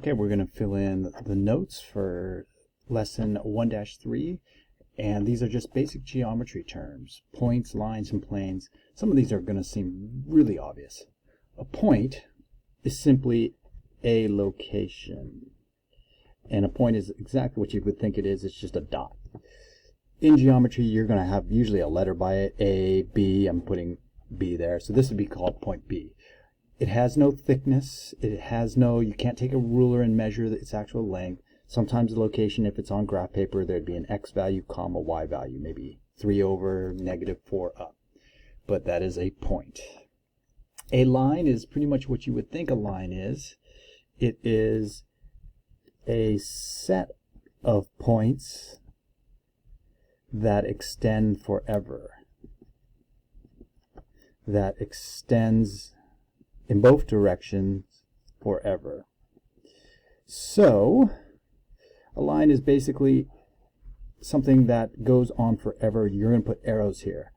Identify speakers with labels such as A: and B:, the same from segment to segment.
A: Okay, we're going to fill in the notes for lesson 1-3, and these are just basic geometry terms: points, lines, and planes. Some of these are going to seem really obvious. A point is simply a location, and a point is exactly what you would think it is. It's just a dot. In geometry, you're going to have usually a letter by it: A, B. I'm putting B there, so this would be called point B. It has no thickness. You can't take a ruler and measure its actual length. Sometimes the location, if it's on graph paper, there'd be an X value, comma, Y value, maybe 3 over, -4 up. But that is a point. A line is pretty much what you would think a line is. It is a set of points that extend forever. That extends in both directions forever. So a line is basically something that goes on forever. You're going to put arrows here.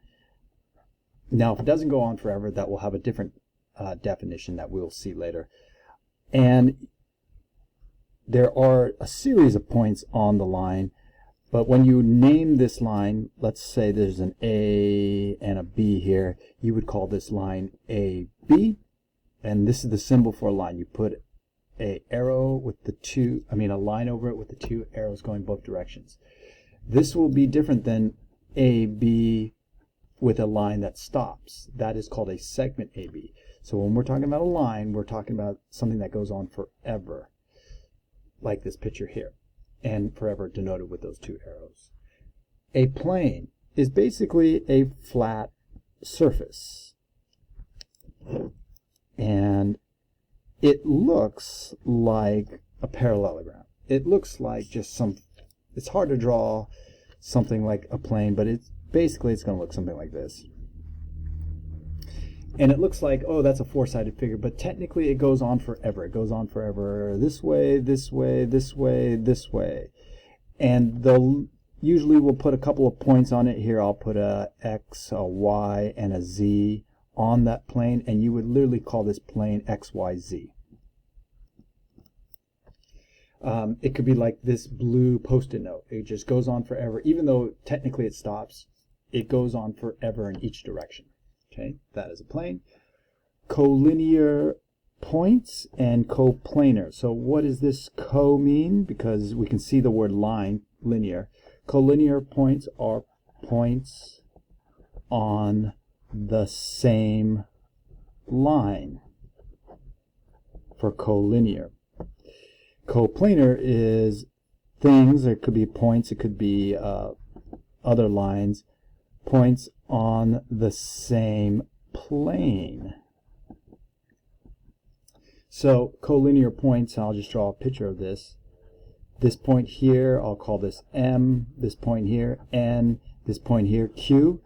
A: Now if it doesn't go on forever, that will have a different definition that we'll see later. And there are a series of points on the line, but when you name this line, let's say there's an A and a B here, you would call this line AB. And this is the symbol for a line. You put a arrow with a line over it with the two arrows going both directions. This will be different than AB with a line that stops. That is called a segment AB. So when we're talking about a line, we're talking about something that goes on forever, like this picture here, and forever denoted with those two arrows. A plane is basically a flat surface, and it looks like a parallelogram. It looks like just it's hard to draw something like a plane, but it's going to look something like this. And it looks like, oh, that's a four-sided figure, but technically it goes on forever. It goes on forever this way, this way, this way, this way. And usually we'll put a couple of points on it. Here I'll put a X, a Y, and a Z on that plane, and you would literally call this plane XYZ. It could be like this blue post-it note. It just goes on forever. Even though technically it stops, it goes on forever in each direction. Okay, that is a plane. Collinear points and coplanar. So what does this co mean? Because we can see the word line, linear. Collinear points are points on the same line for collinear. Coplanar is things, it could be points, it could be other lines, points on the same plane. So collinear points, I'll just draw a picture of this. This point here, I'll call this M, this point here N, this point here Q.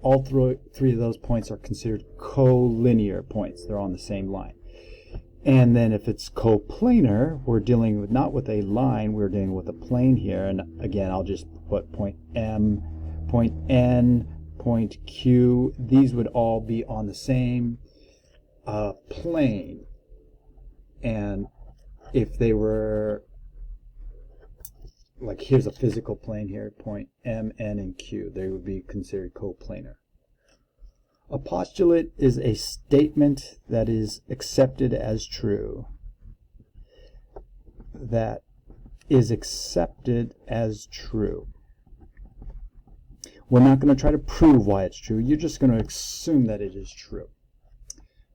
A: All three of those points are considered collinear points. They're on the same line. And then if it's coplanar, we're dealing with not with a line, we're dealing with a plane here. And again, I'll just put point M, point N, point Q. These would all be on the same plane. And if they were, like here's a physical plane here, point M, N, and Q, they would be considered coplanar. A postulate is a statement that is accepted as true. That is accepted as true. We're not going to try to prove why it's true. You're just going to assume that it is true.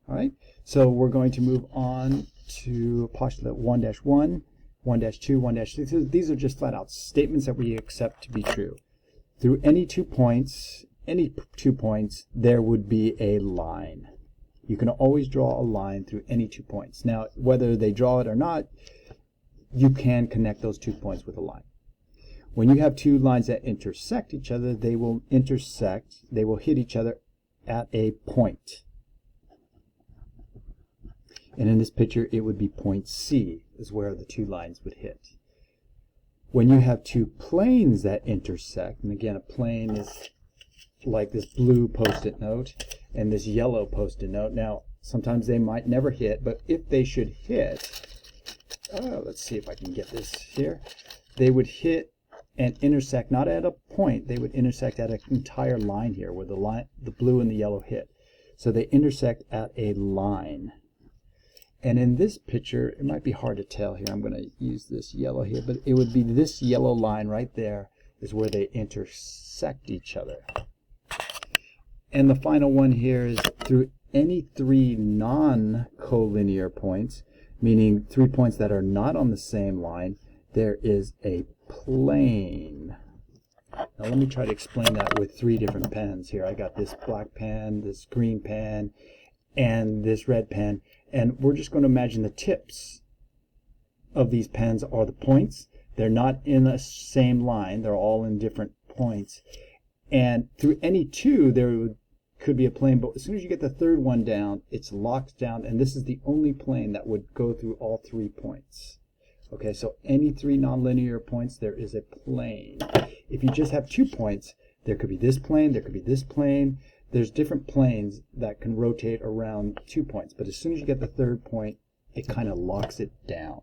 A: All right, so we're going to move on to postulate 1-1, 1-2, 1-3. These are just flat out statements that we accept to be true. Through any two points, there would be a line. You can always draw a line through any 2 points. Now, whether they draw it or not, you can connect those 2 points with a line. When you have two lines that intersect each other, they will hit each other at a point. And in this picture, it would be point C is where the two lines would hit. When you have two planes that intersect, and again, a plane is like this blue post-it note and this yellow post-it note. Now, sometimes they might never hit, but if they should hit, let's see if I can get this here. They would hit and intersect, not at a point, they would intersect at an entire line here where the blue and the yellow hit. So they intersect at a line. And in this picture, it might be hard to tell here. I'm going to use this yellow here, but it would be this yellow line right there is where they intersect each other. And the final one here is through any three non-collinear points, meaning 3 points that are not on the same line, there is a plane. Now let me try to explain that with 3 different pens here. I got this black pen, this green pen, and this red pen. And we're just going to imagine the tips of these pens are the points. They're not in the same line. They're all in different points. And through any 2, there could be a plane. But as soon as you get the third one down, it's locked down. And this is the only plane that would go through all 3 points. Okay, so any 3 nonlinear points, there is a plane. If you just have 2 points, there could be this plane, there could be this plane. There's different planes that can rotate around 2 points, but as soon as you get the third point, it kind of locks it down.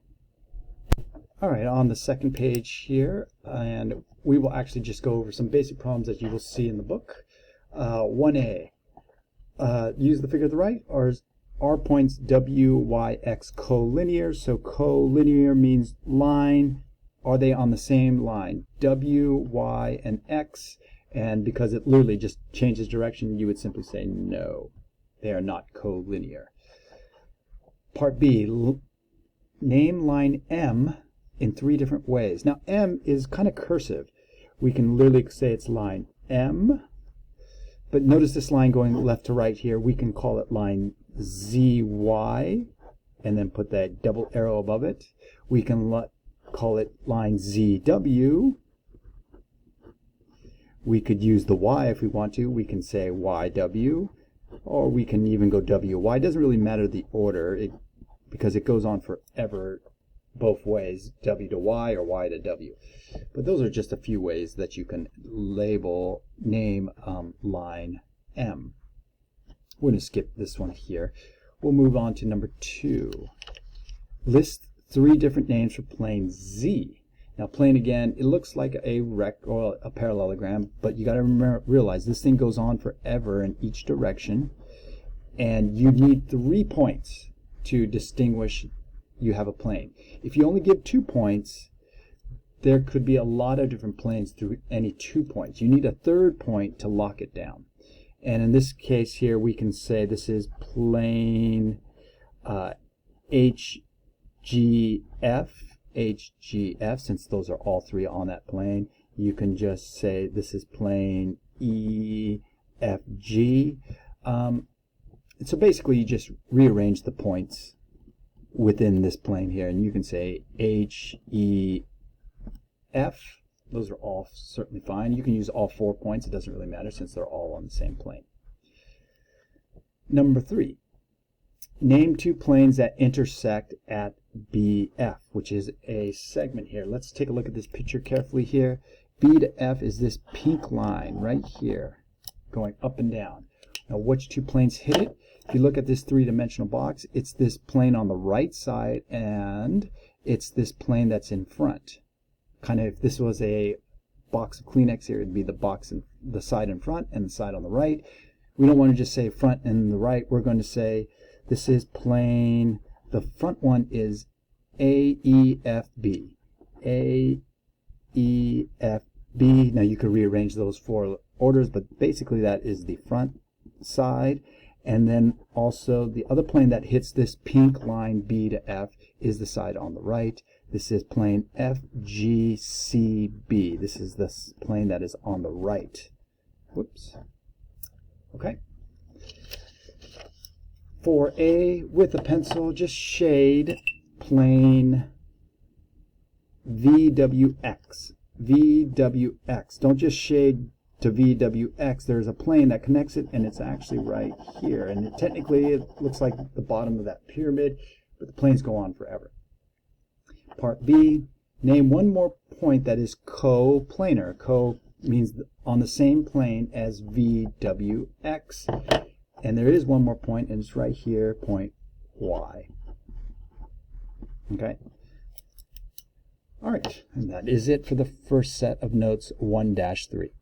A: All right, on the second page here, and we will actually just go over some basic problems that you will see in the book. 1A, use the figure to the right. Are points W, Y, X collinear? So collinear means line. Are they on the same line? W, Y, and X. And because it literally just changes direction, you would simply say no, they are not collinear. Part B, name line M in 3 different ways. Now M is kind of cursive. We can literally say it's line M, but notice this line going left to right here. We can call it line ZY and then put that double arrow above it. We can call it line ZW. We could use the Y if we want to. We can say YW, or we can even go WY. It doesn't really matter the order because it goes on forever both ways, W to Y or Y to W. But those are just a few ways that you can name line M. We're going to skip this one here. We'll move on to number 2. List 3 different names for plane Z. Now plane again, it looks like a or a parallelogram, but you got to realize this thing goes on forever in each direction, and you need 3 points to distinguish you have a plane. If you only give 2 points, there could be a lot of different planes through any 2 points. You need a third point to lock it down. And in this case here, we can say this is plane HGF, since those are all 3 on that plane. You can just say this is plane EFG. So basically you just rearrange the points within this plane here, and you can say HEF. Those are all certainly fine. You can use all 4 points. It doesn't really matter since they're all on the same plane. Number 3. Name 2 planes that intersect at BF, which is a segment here. Let's take a look at this picture carefully here. B to F is this pink line right here going up and down. Now which 2 planes hit it? If you look at this 3-dimensional box, it's this plane on the right side and it's this plane that's in front. Kind of, if this was a box of Kleenex here, it'd be the side in front and the side on the right. We don't want to just say front and the right. We're going to say this is plane, the front one is AEFB. AEFB. Now you could rearrange those 4 orders, but basically that is the front side. And then also the other plane that hits this pink line B to F is the side on the right. This is plane FGCB. This is the plane that is on the right. Whoops. Okay. For A, with a pencil, just shade plane VWX. VWX. Don't just shade to VWX. There's a plane that connects it, and it's actually right here. And technically, it looks like the bottom of that pyramid, but the planes go on forever. Part B, name 1 more point that is coplanar. Co means on the same plane as VWX. And there is 1 more point, and it's right here, point Y. Okay, All right, and that is it for the first set of notes 1-3.